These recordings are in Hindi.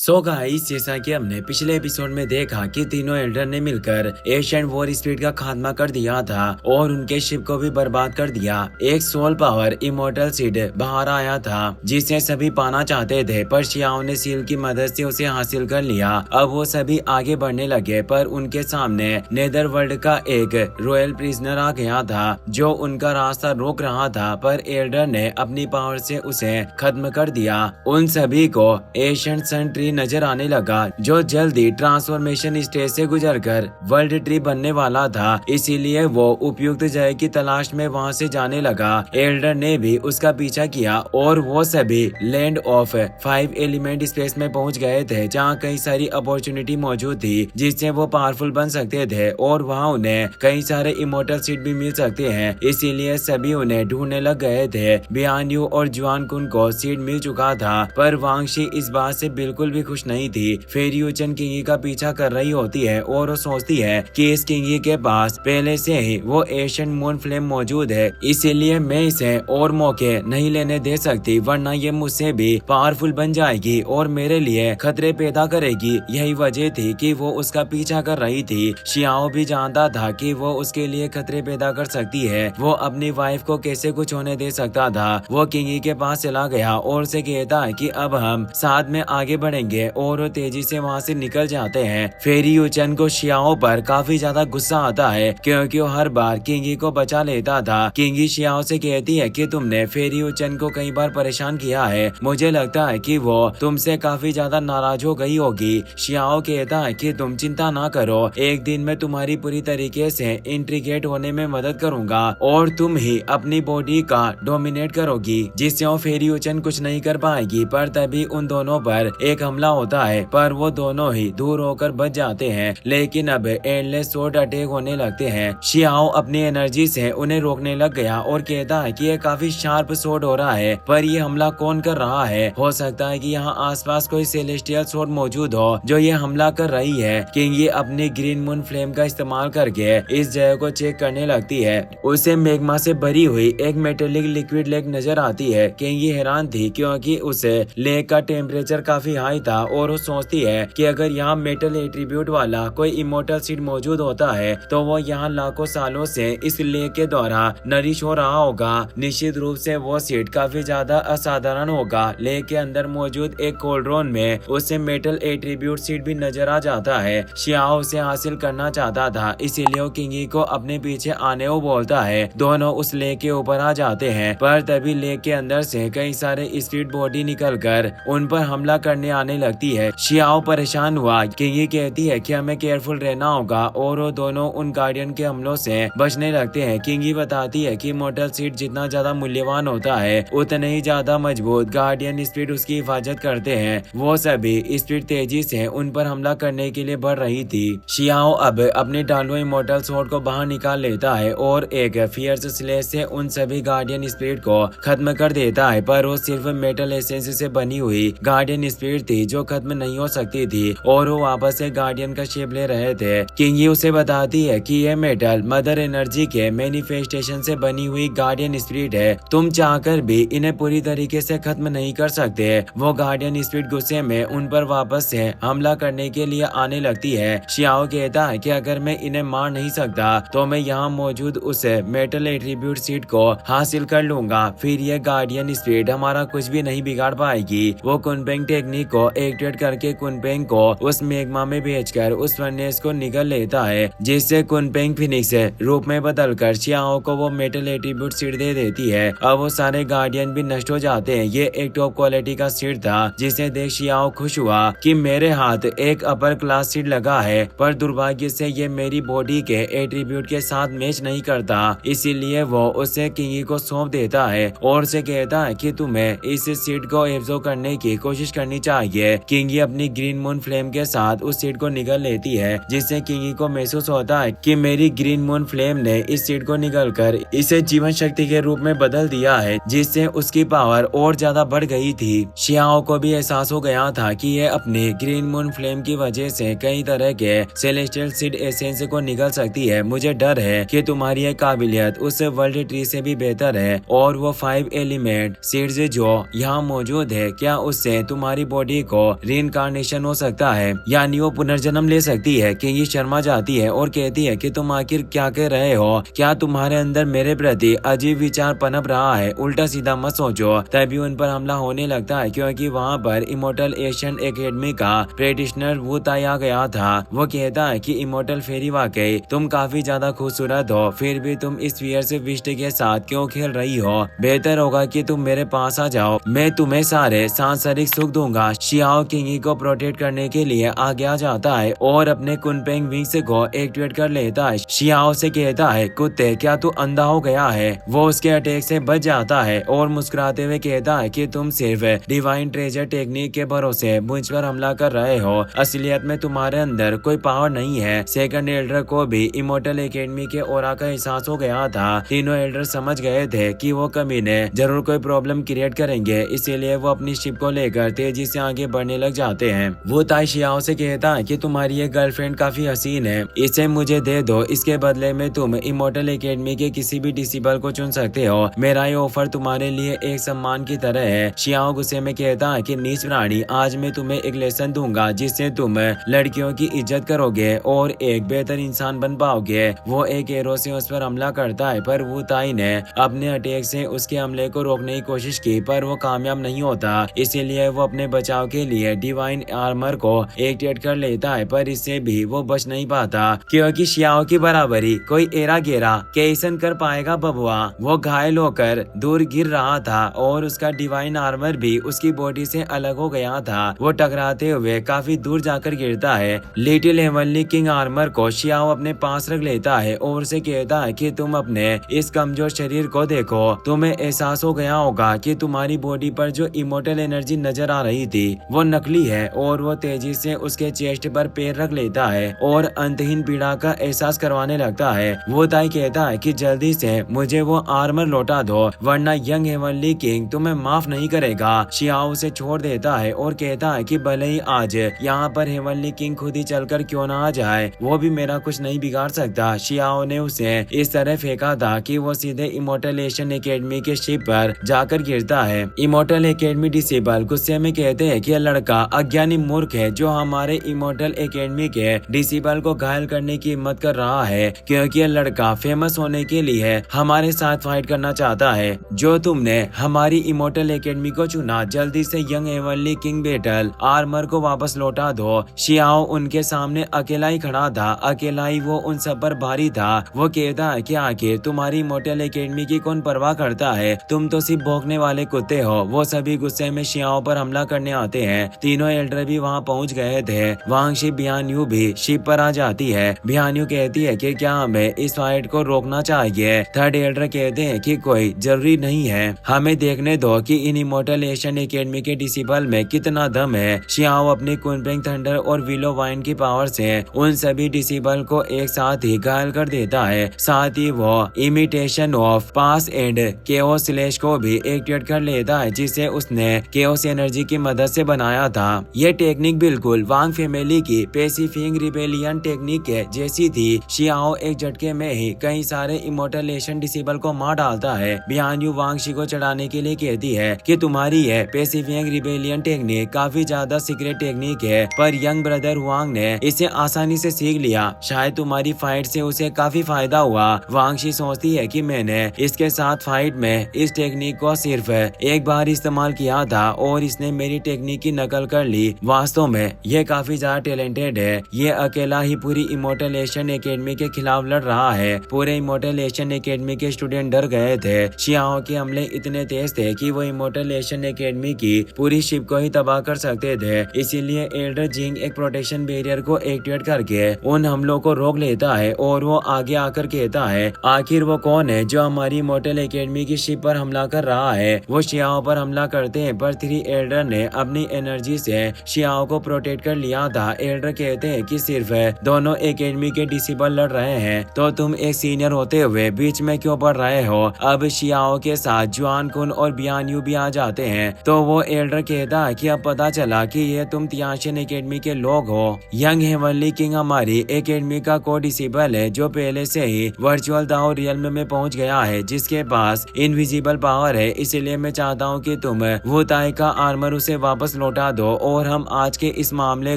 सो गाइस, जैसा कि हमने पिछले एपिसोड में देखा कि तीनों एल्डर ने मिलकर एशियन वॉर स्पीड का खात्मा कर दिया था और उनके शिप को भी बर्बाद कर दिया। एक सोल पावर इमोर्टल सीड बाहर आया था जिसे सभी पाना चाहते थे, पर शियाओ ने सील की मदद से उसे हासिल कर लिया। अब वो सभी आगे बढ़ने लगे, पर उनके सामने नेदर वर्ल्ड का एक रॉयल प्रिजनर आ गया था जो उनका रास्ता रोक रहा था, पर एल्डर ने अपनी पावर से उसे खत्म कर दिया। उन सभी को एशियन सन ट्री नजर आने लगा जो जल्दी ट्रांसफॉर्मेशन स्टेज से गुजरकर वर्ल्ड ट्री बनने वाला था, इसीलिए वो उपयुक्त जगह की तलाश में वहां से जाने लगा। एल्डर ने भी उसका पीछा किया और वो सभी लैंड ऑफ 5 एलिमेंट स्पेस में पहुंच गए थे, जहां कई सारी अपॉर्चुनिटी मौजूद थी जिससे वो पावरफुल बन सकते थे और वहां उन्हें कई सारे इमोर्टल सीड भी मिल सकते हैं, इसीलिए सभी उन्हें ढूंढने लग गए थे। बियान यू और जुआन कुन को सीड मिल चुका था, पर वांगशी इस बात से बिल्कुल भी खुश नहीं थी। फिर यूचन किंगी का पीछा कर रही होती है और वो सोचती है कि इस किंगी के पास पहले से ही वो एशियन मून फ्लेम मौजूद है, इसीलिए मैं इसे और मौके नहीं लेने दे सकती, वरना ये मुझसे भी पावरफुल बन जाएगी और मेरे लिए खतरे पैदा करेगी। यही वजह थी कि वो उसका पीछा कर रही थी। शियाओ भी जानता था कि वो उसके लिए खतरे पैदा कर सकती है, वो अपनी वाइफ को कैसे कुछ होने दे सकता था। वो किंगी के पास चला गया और उसे कहता है कि अब हम साथ में आगे बढ़ेंगे और वो तेजी से वहाँ से निकल जाते हैं। फेरी यूचन को शियाओ पर काफी ज्यादा गुस्सा आता है क्योंकि वो हर बार किंगी को बचा लेता था। किंगी शियाओ से कहती है कि तुमने फेरी यूचन को कई बार परेशान किया है, मुझे लगता है कि वो तुमसे काफी ज्यादा नाराज हो गई होगी। शियाओ कहता है कि तुम चिंता ना करो, एक दिन मैं तुम्हारी पूरी तरीके से इंट्रीगेट होने में मदद करूंगा और तुम ही अपनी बॉडी का डोमिनेट करोगी, जिससे वो फेरी यूचन कुछ नहीं कर पाएगी। पर तभी उन दोनों पर एक हमला होता है, पर वो दोनों ही दूर होकर बच जाते हैं, लेकिन अब एंडलेस स्वॉर्ड अटैक होने लगते हैं। शियाओ अपनी एनर्जी से उन्हें रोकने लग गया और कहता है कि ये काफी शार्प स्वॉर्ड हो रहा है, पर ये हमला कौन कर रहा है? हो सकता है कि यहाँ आसपास कोई सेलेस्टियल स्वॉर्ड मौजूद हो जो ये हमला कर रही है। किंगी अपनी ग्रीन मून फ्लेम का इस्तेमाल करके इस जगह को चेक करने लगती है। उसे मैग्मा से भरी हुई एक मेटेलिक लिक्विड लेक नजर आती है। किंगी हैरान थी क्योंकि उसे लेक का टेम्परेचर काफी हाई था और वो सोचती है कि अगर यहाँ मेटल एट्रीब्यूट वाला कोई इमोर्टल सीड मौजूद होता है तो वो यहाँ लाखों सालों से इस लेक के द्वारा नरिश हो रहा होगा। निश्चित रूप से वो सीड काफी ज्यादा असाधारण होगा। लेक के अंदर मौजूद एक कोल्ड्रोन में उसे मेटल एट्रीब्यूट सीड भी नजर आ जाता है। शियाओ उसे हासिल करना चाहता था, इसीलिए वो किंगी को अपने पीछे आने को बोलता है। दोनों उस लेक के ऊपर आ जाते हैं, पर तभी लेक के अंदर से कई सारे स्पीड बॉडी निकलकर उन पर हमला करने आने लगती है। शियाओ परेशान हुआ। किंगी कहती है कि हमें केयरफुल रहना होगा और वो दोनों उन गार्डियन के हमलों से बचने लगते हैं। किंगी बताती है कि मोटल सीड जितना ज्यादा मूल्यवान होता है उतने ही ज्यादा मजबूत गार्डियन स्पीड उसकी हिफाजत करते हैं। वो सभी स्पीड तेजी से उन पर हमला करने के लिए बढ़ रही थी। शियाओ अब अपने डालो इमोर्टल स्वॉर्ड को बाहर निकाल लेता है और एक फियर्स स्लेश से उन सभी गार्डियन स्पीड को खत्म कर देता है, पर वो सिर्फ मेटल एसेंस से बनी हुई गार्डियन स्पीड थी जो खत्म नहीं हो सकती थी और वो वापस से गार्डियन का शेप ले रहे थे। किंगी उसे बताती है कि ये मेटल मदर एनर्जी के मैनिफेस्टेशन से बनी हुई गार्डियन स्पिरिट है, तुम चाहकर भी इन्हें पूरी तरीके से खत्म नहीं कर सकते। वो गार्डियन स्पिरिट गुस्से में उन पर वापस से हमला करने के लिए आने लगती है। शियाओ कहता है कि अगर मैं इन्हें मार नहीं सकता तो मैं यहाँ मौजूद उस मेटल एट्रीब्यूट सीड को हासिल कर लूंगा, फिर ये गार्डियन स्पिरिट हमारा कुछ भी नहीं बिगाड़ पाएगी। वो कुनपेंग टेक्निक को एक्टिवेट करके कुनपेंग को उस मैग्मा में भेजकर उस फर्नेस को निगल लेता है, जिससे कुनपेंग फिनिक्स रूप में बदलकर शियाओ को वो मेटल एट्रीब्यूट सीड दे देती है। अब वो सारे गार्डियन भी नष्ट हो जाते हैं। ये एक टॉप क्वालिटी का सीड था जिसे देख शियाओ खुश हुआ कि मेरे हाथ एक अपर क्लास सीड लगा है, पर दुर्भाग्य से ये मेरी बॉडी के एट्रीब्यूट के साथ मैच नहीं करता, इसीलिए वो उसे किंगी को सौंप देता है और उसे कहता है कि तुम्हें इस सीड को एब्जॉर्ब करने की कोशिश करनी चाहिए। किंगी अपनी ग्रीन मून फ्लेम के साथ उस सीड को निगल लेती है, जिससे किंगी को महसूस होता है कि मेरी ग्रीन मून फ्लेम ने इस सीड को निगलकर इसे जीवन शक्ति के रूप में बदल दिया है, जिससे उसकी पावर और ज्यादा बढ़ गई थी। शियाओ को भी एहसास हो गया था कि ये अपनी ग्रीन मून फ्लेम की वजह से कई तरह के सेलेस्टियल सीड एसेंस को निगल सकती है। मुझे डर है कि तुम्हारी ये काबिलियत उस वर्ल्ड ट्री से भी बेहतर है और वो 5 एलिमेंट सीड्स जो यहाँ मौजूद है, क्या उससे तुम्हारी बॉडी को रीइंकार्नेशन हो सकता है, यानी वो पुनर्जन्म ले सकती है। किंगी शर्मा जाती है और कहती है कि तुम आखिर क्या कह रहे हो, क्या तुम्हारे अंदर मेरे प्रति अजीब विचार पनप रहा है, उल्टा सीधा मत सोचो। तभी उन पर हमला होने लगता है क्योंकि वहाँ पर इमोर्टल एशियन एकेडमी का प्रैक्टिशनर वो ताई आ गया था। वो कहता है कि इमोर्टल फेरी वाकई तुम काफी ज्यादा खूबसूरत हो, फिर भी तुम इस फियर से विष्ट के साथ क्यों खेल रही हो? बेहतर होगा कि तुम मेरे पास आ जाओ, मैं तुम्हें सारे सांसारिक सुख दूंगा। शियाओ किंगी को प्रोटेक्ट करने के लिए आगे आ जाता है और अपने कुनपेंग विंग्स को एक्टिवेट कर लेता है। शियाओ से कहता है, कुत्ते क्या तू अंधा हो गया है? वो उसके अटैक से बच जाता है और मुस्कुराते हुए कहता है कि तुम सिर्फ डिवाइन ट्रेजर टेक्निक के भरोसे मुझ पर हमला कर रहे हो, असलियत में तुम्हारे अंदर कोई पावर नहीं है। सेकंड एल्डर को भी इमोर्टल एकेडमी के ओरा का एहसास हो गया था। तीनों एल्डर समझ गए थे कि वो कमीने जरूर कोई प्रॉब्लम क्रिएट करेंगे, इसीलिए वो अपनी शिप को लेकर तेजी से आगे बढ़ने लग जाते हैं। वो ताई शियाओ से कहता है कि तुम्हारी ये गर्लफ्रेंड काफी हसीन है, इसे मुझे दे दो, इसके बदले में तुम इमोर्टल एकेडमी के किसी भी डिसेबल को चुन सकते हो। मेरा ये ऑफर तुम्हारे लिए एक सम्मान की तरह है। शियाओ गुस्से में कहता है कि नीच प्राणी, आज मैं तुम्हें एक लेसन दूंगा जिससे तुम लड़कियों की इज्जत करोगे और एक बेहतर इंसान बन पाओगे। वो एक एरो से उस पर हमला करता है, पर वो ताई ने अपने अटैक से उसके हमले को रोकने की कोशिश की, पर वो कामयाब नहीं होता। इसीलिए वो अपने बचाव के लिए डिवाइन आर्मर को एक्टिवेट कर लेता है, पर इससे भी वो बच नहीं पाता क्योंकि शियाओ की बराबरी कोई एरा गेरा कैसन कर पाएगा बबुआ। वो घायल होकर दूर गिर रहा था और उसका डिवाइन आर्मर भी उसकी बॉडी से अलग हो गया था। वो टकराते हुए काफी दूर जाकर गिरता है। लिटिल हेवनली किंग आर्मर को शियाओ अपने पास रख लेता है और उसे कहता है कि तुम अपने इस कमजोर शरीर को देखो, तुम्हें एहसास हो गया होगा कि तुम्हारी बॉडी पर जो इमोर्टल एनर्जी नजर आ रही थी वो नकली है। और वो तेजी से उसके चेस्ट पर पैर रख लेता है और अंतहीन पीड़ा का एहसास करवाने लगता है। वो ताई कहता है कि जल्दी से मुझे वो आर्मर लौटा दो, वरना यंग हेवनली किंग तुम्हें माफ नहीं करेगा। शियाओ उसे छोड़ देता है और कहता है कि भले ही आज यहाँ पर हेवनली किंग खुद ही चलकर क्यों ना आ जाए, वो भी मेरा कुछ नहीं बिगाड़ सकता। शियाओ ने उसे इस तरह फेंका था कि वो सीधे इमोर्टल एशियन एकेडमी के शिप पर जाकर गिरता है। इमोर्टल एकेडमी डिसेबल गुस्से में कहते हैं कि यह लड़का अज्ञानी मूर्ख है जो हमारे इमोर्टल एकेडमी के डिसेबल को घायल करने की हिम्मत कर रहा है, क्योंकि यह लड़का फेमस होने के लिए हमारे साथ फाइट करना चाहता है। जो तुमने हमारी इमोर्टल एकेडमी को चुना, जल्दी से young heavenly king battle armour को वापस लौटा दो। शियाओ उनके सामने अकेला ही खड़ा था, अकेला ही वो उन सब पर भारी था। वो कहता है कि आखिर तुम्हारी इमोर्टल एकेडमी की कौन परवाह करता है, तुम तो सिर्फ भौंकने वाले कुत्ते हो। वो सभी गुस्से में शियाओ पर हमला करने आते हैं। तीनों एल्डर भी वहाँ पहुँच गए थे। वांगशी बियान्यू भी शिप पर आ जाती है। बियान्यू कहती है कि क्या हमें इस फाइट को रोकना चाहिए? थर्ड एल्डर कहते हैं कि कोई जरूरी नहीं है, हमें देखने दो कि इन इमोर्टल एशियन एकेडमी के डिसेबल में कितना दम है। शियाओ अपनी कुनपेंग थंडर और विलो वाइन की पावर से उन सभी डिसेबल को एक साथ ही घायल कर देता है। साथ ही वो imitation of pass and chaos slash को भी एक्टिवेट कर लेता है, जिसे उसने केओस एनर्जी की मदद से बनाया था। ये टेक्निक बिल्कुल वांग फैमिली की पैसिफिक रिबेलियन टेक्निक है जैसी थी। शियाओ एक झटके में ही कई सारे इमोर्टल एशियन डिसेबल को मार डालता है। बियान्यू वांगशी को चढ़ाने के लिए कहती है कि तुम्हारी ये पैसिफिक रिबेलियन टेक्निक काफी ज्यादा सीक्रेट टेक्निक है, पर यंग ब्रदर वांग ने इसे आसानी से सीख लिया, शायद तुम्हारी फाइट से उसे काफी फायदा हुआ। वांगशी सोचती है कि मैंने इसके साथ फाइट में इस टेक्निक को सिर्फ एक बार इस्तेमाल किया था और इसने मेरी टेक्निक की नकल कर ली। वास्तव में ये काफी ज्यादा टैलेंटेड है। ये अकेला ही पूरी इमोर्टल एशियन एकेडमी के खिलाफ लड़ रहा है। पूरे इमोर्टल एशियन एकेडमी के स्टूडेंट डर गए थे। शियाओ के हमले इतने तेज थे कि वो इमोर्टल एशियन एकेडमी की पूरी शिप को ही तबाह कर सकते थे। इसीलिए एल्डर जिंग एक प्रोटेक्शन बैरियर को एक्टिवेट करके उन हमलों को रोक लेता है और वो आगे आकर कहता है, आखिर वो कौन है जो हमारी इमोर्टल एकेडमी की शिप पर हमला कर रहा है? वो शियाओ पर हमला करते हैं, पर थ्री एल्डर ने अपनी एनर्जी से शियाओ को प्रोटेक्ट कर लिया था। एल्डर कहते हैं कि सिर्फ दोनों एकेडमी के डिसेबल लड़ रहे हैं, तो तुम एक सीनियर होते हुए बीच में क्यों पड़ रहे हो? अब शियाओ के साथ जुआन कुन और बियान्यू भी आ जाते हैं। तो वो एल्डर कहता है कि अब पता चला कि ये तुम तियाशियन एकेडमी के लोग हो। यंग हेवनली किंग हमारी एकेडमी का को डिसेबल है जो पहले से ही वर्चुअल दाओ रियल्म में पहुंच गया है, जिसके पास इनविजिबल पावर है। इसलिए मैं चाहता हूँ कि तुम वो ताई का आर्मर उसे वापस लौटा दो और हम आज के इस मामले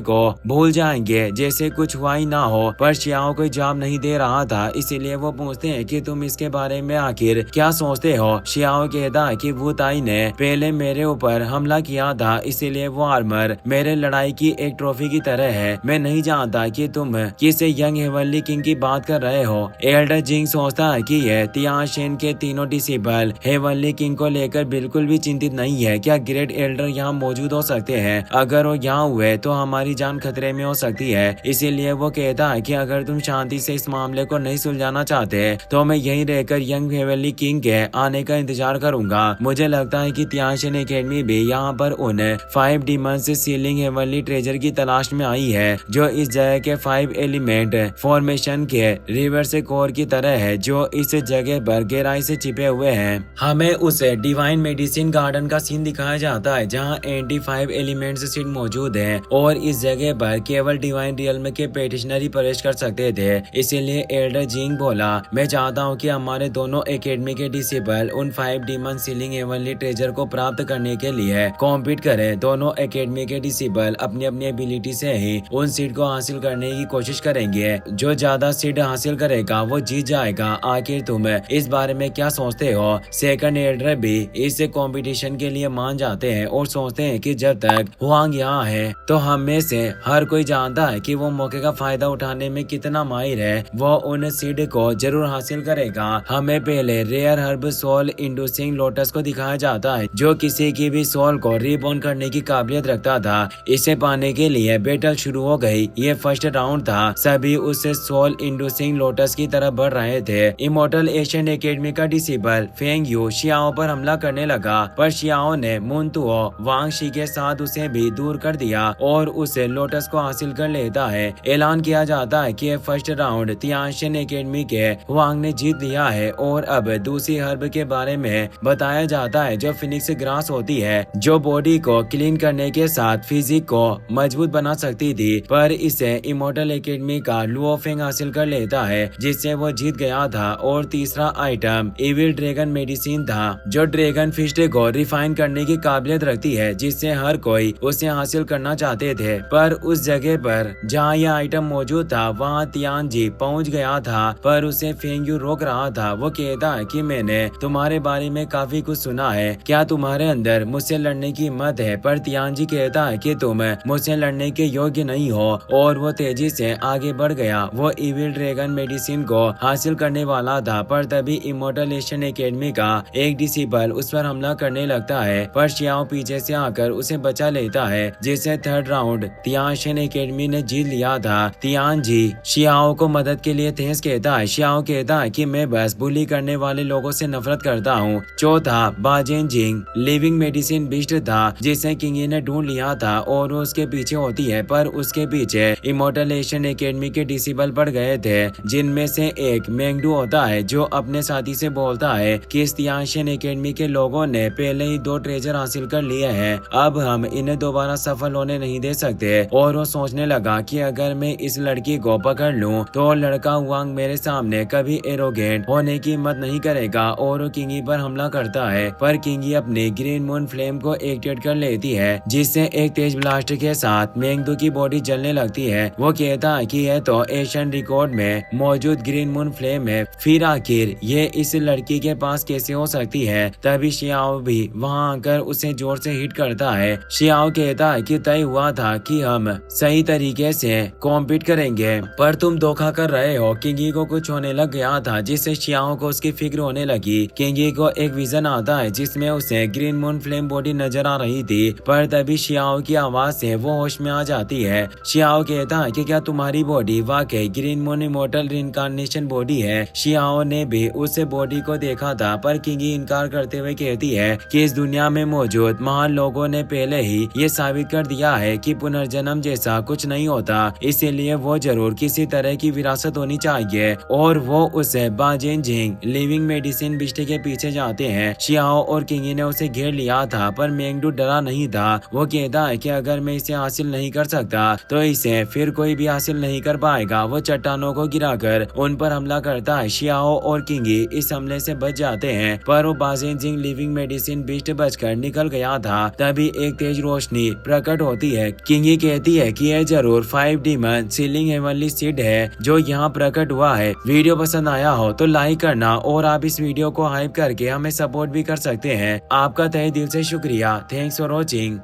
को भूल जाएंगे जैसे कुछ हुआ ही ना हो। पर शियाओ कोई जवाब नहीं दे रहा था, इसीलिए वो पूछते हैं कि तुम इसके बारे में आखिर क्या सोचते हो। शियाओ कहता है कि वू ताई ने पहले मेरे ऊपर हमला किया था, इसीलिए वो आर्मर मेरे लड़ाई की एक ट्रॉफी की तरह है। मैं नहीं जानता कि तुम किस यंग हेवनली किंग की बात कर रहे हो। एल्डर जिंग सोचता है कि यह तियानशेन के तीनों डिसेबल हेवनली किंग को लेकर बिल्कुल भी चिंतित नहीं है। क्या ग्रेट एल्डर यहाँ मौजूद हो सकते हैं? अगर वो यहाँ हुए तो हमारी जान खतरे में हो सकती है। इसीलिए वो कहता है कि अगर तुम शांति से इस मामले को नहीं सुलझाना चाहते तो मैं यहीं रहकर यंग हेवनली किंग के आने का इंतजार करूंगा। मुझे लगता है कि तियानशेन एकेडमी भी यहाँ पर उन 5 डीमंस सीलिंग हेवनली ट्रेजर की तलाश में आई है जो इस जगह के 5 एलिमेंट फॉर्मेशन के रिवर से कोर की तरह है जो इस जगह पर गहराई से छिपे हुए हैं। हमें उस डिवाइन मेडिसिन गार्डन का सीन दिखाया जाता है जहाँ एंटी 5 एलिमेंट्स सीट मौजूद है और इस जगह पर केवल डिवाइन रियल्म के पेटिशनरी प्रवेश कर सकते थे। इसीलिए एल्डर जिंग बोला, मैं चाहता हूँ कि हमारे दोनों एकेडमी के डिसेबल उन 5 डीमन सीलिंग हेवनली ट्रेजर को प्राप्त करने के लिए कॉम्पीट करें। दोनों एकेडमी के डिसेबल अपनी अपनी एबिलिटी से ही उन सीट को हासिल करने की कोशिश करेंगे। जो ज्यादा सीट हासिल करेगा वो जीत जाएगा। आखिर तुम इस बारे में क्या सोचते हो? सेकंड एल्डर भी इस कंपटीशन के लिए मान जाते हैं और सोचते हैं कि जब तक हुआंग यहाँ है तो हम में से हर कोई जानता है कि वो मौके का फायदा उठाने में कितना माहिर है। वो उन सीड को जरूर हासिल करेगा। हमें पहले रेयर हर्ब सोल इंडूसिंग लोटस को दिखाया जाता है जो किसी की भी सोल को रीबॉर्न करने की काबिलियत रखता था। इसे पाने के लिए बैटल शुरू हो गई। ये फर्स्ट राउंड था। सभी उस सोल इंडूसिंग लोटस की तरफ बढ़ रहे थे। इमोर्टल एशियन एकेडमी का डिसेबल फेंग यू शियाओ पर हमला करने लगा, पर शियाओ ने मुनतुओ वांग शी के साथ उसे भी दूर कर दिया और उसे लोटस को हासिल कर लेता है। ऐलान किया जाता है कि फर्स्ट राउंड तियानशेन एकेडमी के वांग ने जीत लिया है और अब दूसरी हर्ब के बारे में बताया जाता है जो फिनिक्स ग्रास होती है, जो बॉडी को क्लीन करने के साथ फिजिक को मजबूत बना सकती थी। पर इसे इमोर्टल एकेडमी का लुओफेंग हासिल कर लेता है जिससे वो जीत गया था। और तीसरा आइटम इविल ड्रैगन मेडिसिन था जो ड्रैगन फिस्ट को रिफाइन करने की काबिलियत रखती है जिससे हर कोई उसे हासिल करना चाहते थे। पर उस जगह पर जहाँ यह आइटम मौजूद था वहाँ तियानजी पहुँच गया था, पर उसे फेंग्यू रोक रहा था। वो कहता है कि मैंने तुम्हारे बारे में काफी कुछ सुना है, क्या तुम्हारे अंदर मुझसे लड़ने की हिम्मत है? पर तियानजी कहता है कि तुम मुझसे लड़ने के योग्य नहीं हो और वो तेजी से आगे बढ़ गया। वो इविल ड्रैगन मेडिसिन को हासिल करने वाला था, पर तभी इमोर्टल एशियन एकेडमी का एक डिसेबल उस पर हमला करने लगता है, पर शियाओ पीछे से आकर उसे बचा लेता है जिससे थर्ड राउंड तियानशेन एकेडमी ने जीत लिया था। तियानजी शियाओ को मदद के लिए थैंक्स कहता है। शियाओ कहता है कि मैं बस बुली करने वाले लोगों से नफरत करता हूँ। चौथा बाजेन जिंग लिविंग मेडिसिन बिस्ट था जिसे किंगी ने ढूंढ लिया था और वो उसके पीछे होती है, पर उसके पीछे इमोर्टल एशियन एकेडमी के डिसेबल पड़ गए थे जिनमें से एक मेंगडू होता है जो अपने साथी से बोलता है कि इस तियानशेन एकेडमी के लोगों ने पहले ही 2 ट्रेजर हासिल कर लिए हैं, अब हम इन्हें दोबारा सफल होने नहीं दे सकते। और वो सोचने लगा कि अगर मैं इस लड़की को पकड़ लूं तो लड़का वांग मेरे सामने कभी एरोगेंट होने की हिम्मत नहीं करेगा और वो किंगी पर हमला करता है। पर किंगी अपनी ग्रीन मून फ्लेम को एक्टिवेट कर लेती है जिससे एक तेज ब्लास्ट के साथ मेंगडू की बॉडी जलने लगती है। वो कहता है कि यह तो एशियन रिकॉर्ड में मौजूद ग्रीन मून फ्लेम है, फिर आखिर ये इस लड़की के पास कैसे हो सकती है? तभी शियाओ भी वहां आकर उसे जोर से हिट करता है। शियाओ कहता है कि तय हुआ था कि हम सही तरीके से कॉम्पीट करेंगे, पर तुम धोखा कर रहे हो। किंगी को कुछ होने लग गया था जिससे शियाओ को उसकी फिक्र होने लगी। किंगी को एक विजन आता है जिसमें उसे ग्रीन मून फ्लेम बॉडी नजर आ रही थी, पर तभी शियाओ की आवाज से वो होश में आ जाती है। शियाओ कहता है कि क्या तुम्हारी बॉडी वाकई ग्रीन मून इमोर्टल रिइंकार्नेशन बॉडी है? शियाओ ने भी उस बॉडी को देखा था, पर किंगी इनकार करते हुए कहती है कि इस दुनिया में मौजूद महान लोगों ने पहले ही ये साबित कर दिया है कि पुनर्जन्म जैसा कुछ नहीं होता, इसीलिए वो जरूर किसी तरह की विरासत होनी चाहिए। और वो उसे बाजेन जिंग लिविंग मेडिसिन बिस्टे के पीछे जाते हैं। शियाओ और किंगी ने उसे घेर लिया था, पर मेंगडू डरा नहीं था। वो कहता है कि अगर मैं इसे हासिल नहीं कर सकता तो इसे फिर कोई भी हासिल नहीं कर पाएगा। वो चट्टानों को गिराकर उन पर हमला करता है। शियाओ और किंगी इस हमले से बच जाते हैं, पर वो बाजेन जिंग लिविंग मेडिसिन बिस्ट बचकर निकल गया था। तभी एक एक तेज रोशनी प्रकट होती है। किंगी कहती है कि यह जरूर 5 डीमन सीलिंग हेवनली सीड है जो यहाँ प्रकट हुआ है। वीडियो पसंद आया हो तो लाइक करना और आप इस वीडियो को हाइप करके हमें सपोर्ट भी कर सकते हैं। आपका तहे दिल से शुक्रिया। Thanks for watching.